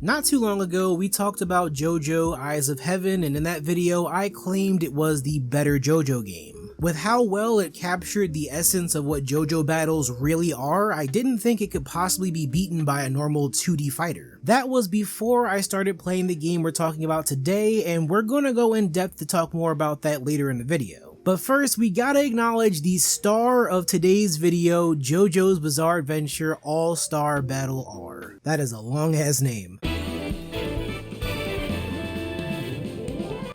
Not too long ago, we talked about JoJo Eyes of Heaven, and in that video, I claimed it was the better JoJo game. With how well it captured the essence of what JoJo battles really are, I didn't think it could possibly be beaten by a normal 2D fighter. That was before I started playing the game we're talking about today, and we're gonna go in depth to talk more about that later in the video. But first, we gotta acknowledge the star of today's video, JoJo's Bizarre Adventure All-Star Battle R. That is a long ass name.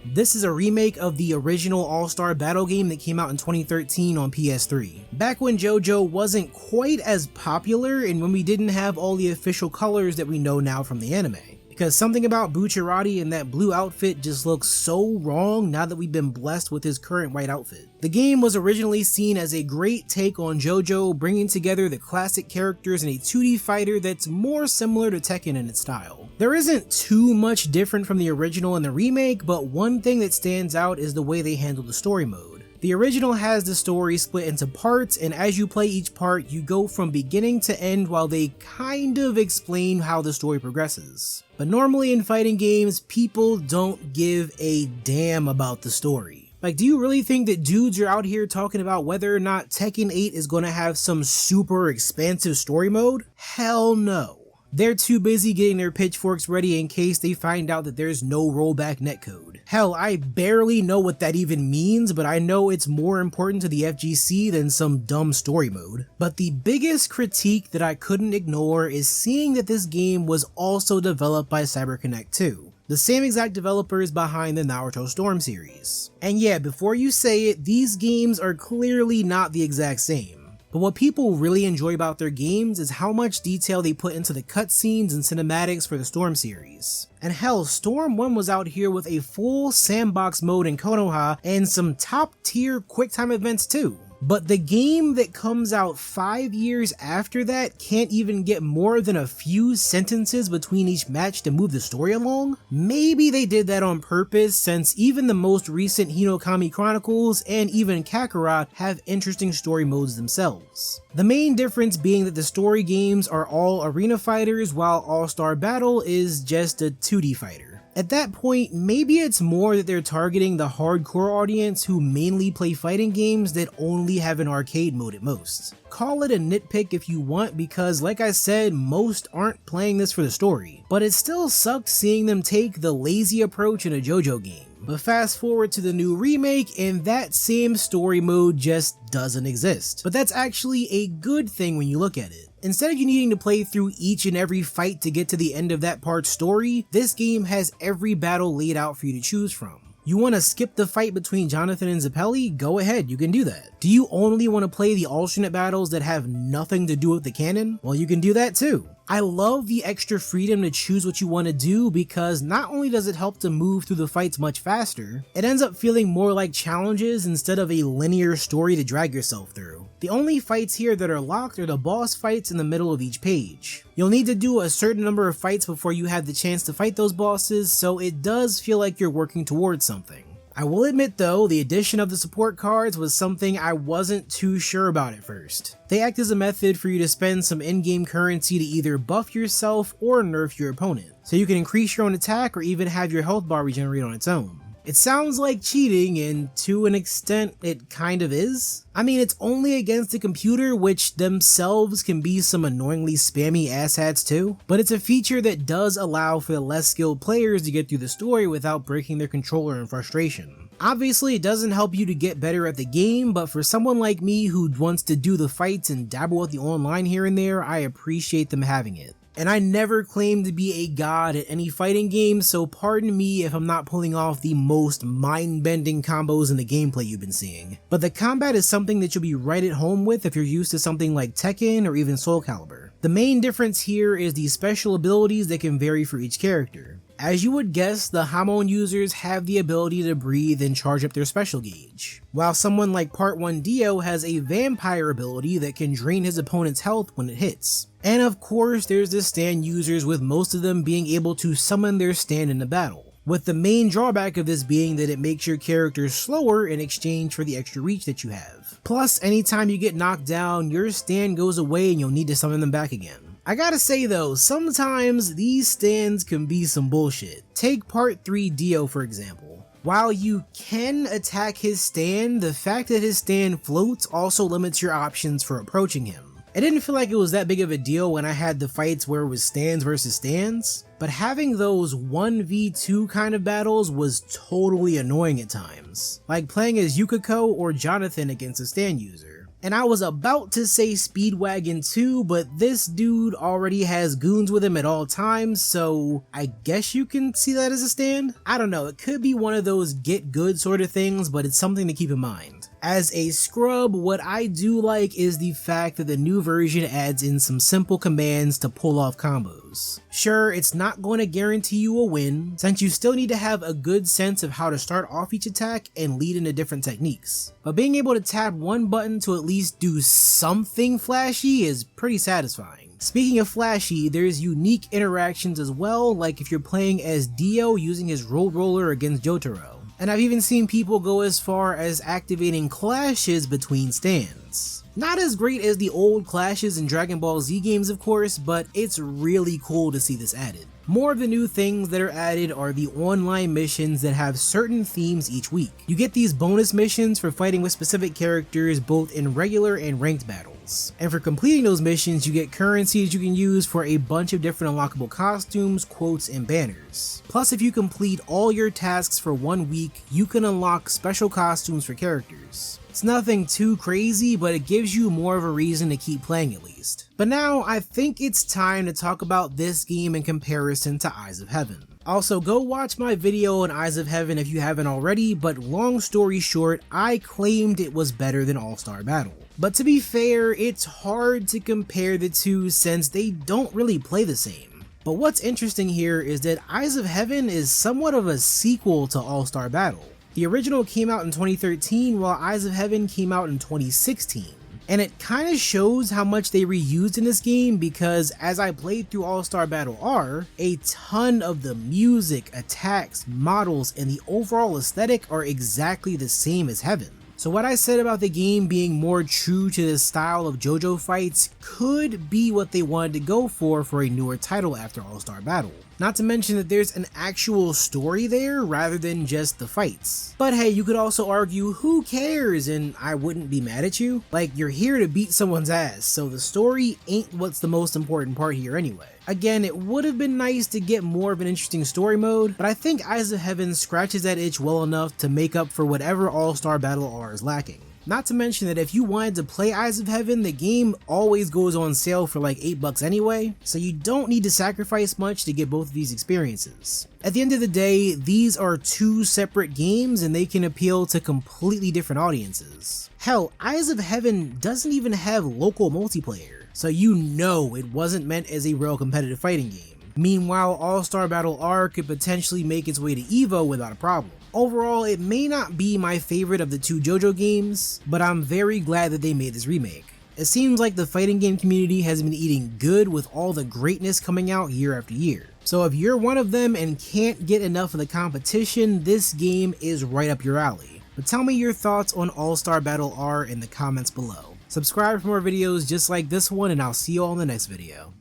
This is a remake of the original All-Star Battle game that came out in 2013 on PS3. Back when JoJo wasn't quite as popular and when we didn't have all the official colors that we know now from the anime. Because something about Bucciarati and that blue outfit just looks so wrong now that we've been blessed with his current white outfit. The game was originally seen as a great take on JoJo, bringing together the classic characters in a 2D fighter that's more similar to Tekken in its style. There isn't too much different from the original and the remake, but one thing that stands out is the way they handle the story mode. The original has the story split into parts, and as you play each part, you go from beginning to end while they kind of explain how the story progresses. But normally in fighting games, people don't give a damn about the story. Like, do you really think that dudes are out here talking about whether or not Tekken 8 is gonna have some super expansive story mode? Hell no. They're too busy getting their pitchforks ready in case they find out that there's no rollback netcode. Hell, I barely know what that even means, but I know it's more important to the FGC than some dumb story mode. But the biggest critique that I couldn't ignore is seeing that this game was also developed by CyberConnect 2. The same exact developers behind the Naruto Storm series. And yeah, before you say it, these games are clearly not the exact same. But what people really enjoy about their games is how much detail they put into the cutscenes and cinematics for the Storm series. And hell, Storm 1 was out here with a full sandbox mode in Konoha and some top tier QuickTime events too. But the game that comes out 5 years after that can't even get more than a few sentences between each match to move the story along? Maybe they did that on purpose, since even the most recent Hinokami Chronicles and even Kakarot have interesting story modes themselves. The main difference being that the story games are all arena fighters while All-Star Battle is just a 2D fighter. At that point, maybe it's more that they're targeting the hardcore audience who mainly play fighting games that only have an arcade mode at most. Call it a nitpick if you want, because like I said, most aren't playing this for the story, but it still sucks seeing them take the lazy approach in a JoJo game. But fast forward to the new remake and that same story mode just doesn't exist. But that's actually a good thing when you look at it. Instead of you needing to play through each and every fight to get to the end of that part's story, this game has every battle laid out for you to choose from. You want to skip the fight between Jonathan and Zeppeli? Go ahead, you can do that. Do you only want to play the alternate battles that have nothing to do with the canon? Well, you can do that too. I love the extra freedom to choose what you want to do, because not only does it help to move through the fights much faster, it ends up feeling more like challenges instead of a linear story to drag yourself through. The only fights here that are locked are the boss fights in the middle of each page. You'll need to do a certain number of fights before you have the chance to fight those bosses, so it does feel like you're working towards something. I will admit though, the addition of the support cards was something I wasn't too sure about at first. They act as a method for you to spend some in-game currency to either buff yourself or nerf your opponent, so you can increase your own attack or even have your health bar regenerate on its own. It sounds like cheating, and to an extent it kind of is. I mean, it's only against the computer, which themselves can be some annoyingly spammy asshats too, but it's a feature that does allow for the less skilled players to get through the story without breaking their controller in frustration. Obviously, it doesn't help you to get better at the game, but for someone like me who wants to do the fights and dabble with the online here and there, I appreciate them having it. And I never claimed to be a god at any fighting game, so pardon me if I'm not pulling off the most mind-bending combos in the gameplay you've been seeing. But the combat is something that you'll be right at home with if you're used to something like Tekken or even Soul Calibur. The main difference here is the special abilities that can vary for each character. As you would guess, the Hamon users have the ability to breathe and charge up their special gauge, while someone like Part 1 Dio has a vampire ability that can drain his opponent's health when it hits. And of course, there's the stand users, with most of them being able to summon their stand in the battle, with the main drawback of this being that it makes your character slower in exchange for the extra reach that you have. Plus, anytime you get knocked down, your stand goes away and you'll need to summon them back again. I gotta say though, sometimes these stands can be some bullshit. Take part 3 Dio for example. While you can attack his stand, the fact that his stand floats also limits your options for approaching him. It didn't feel like it was that big of a deal when I had the fights where it was stands versus stands, but having those 1v2 kind of battles was totally annoying at times, like playing as Yukiko or Jonathan against a stand user. And I was about to say Speedwagon too, but this dude already has goons with him at all times, so I guess you can see that as a stand? I don't know, it could be one of those get good sort of things, but it's something to keep in mind. As a scrub, what I do like is the fact that the new version adds in some simple commands to pull off combos. Sure, it's not going to guarantee you a win, since you still need to have a good sense of how to start off each attack and lead into different techniques. But being able to tap one button to at least do something flashy is pretty satisfying. Speaking of flashy, there's unique interactions as well, like if you're playing as Dio using his road roller against Jotaro. And I've even seen people go as far as activating clashes between stands. Not as great as the old clashes in Dragon Ball Z games of course, but it's really cool to see this added. More of the new things that are added are the online missions that have certain themes each week. You get these bonus missions for fighting with specific characters both in regular and ranked battles. And for completing those missions, you get currencies you can use for a bunch of different unlockable costumes, quotes, and banners. Plus, if you complete all your tasks for 1 week, you can unlock special costumes for characters. It's nothing too crazy, but it gives you more of a reason to keep playing at least. But now, I think it's time to talk about this game in comparison to Eyes of Heaven. Also, go watch my video on Eyes of Heaven if you haven't already, but long story short, I claimed it was better than All-Star Battle. But to be fair, it's hard to compare the two since they don't really play the same. But what's interesting here is that Eyes of Heaven is somewhat of a sequel to All-Star Battle. The original came out in 2013 while Eyes of Heaven came out in 2016. And it kind of shows how much they reused in this game because as I played through All-Star Battle R, a ton of the music, attacks, models, and the overall aesthetic are exactly the same as Heaven. So what I said about the game being more true to the style of JoJo fights could be what they wanted to go for a newer title after All-Star Battle. Not to mention that there's an actual story there rather than just the fights. But hey, you could also argue who cares and I wouldn't be mad at you. Like, you're here to beat someone's ass, so the story ain't what's the most important part here anyway. Again, it would have been nice to get more of an interesting story mode, but I think Eyes of Heaven scratches that itch well enough to make up for whatever All-Star Battle R is lacking. Not to mention that if you wanted to play Eyes of Heaven, the game always goes on sale for like $8 anyway, so you don't need to sacrifice much to get both of these experiences. At the end of the day, these are two separate games and they can appeal to completely different audiences. Hell, Eyes of Heaven doesn't even have local multiplayer, so you know it wasn't meant as a real competitive fighting game. Meanwhile, All-Star Battle R could potentially make its way to EVO without a problem. Overall, it may not be my favorite of the two JoJo games, but I'm very glad that they made this remake. It seems like the fighting game community has been eating good with all the greatness coming out year after year. So if you're one of them and can't get enough of the competition, this game is right up your alley. But tell me your thoughts on All-Star Battle R in the comments below. Subscribe for more videos just like this one and I'll see you all in the next video.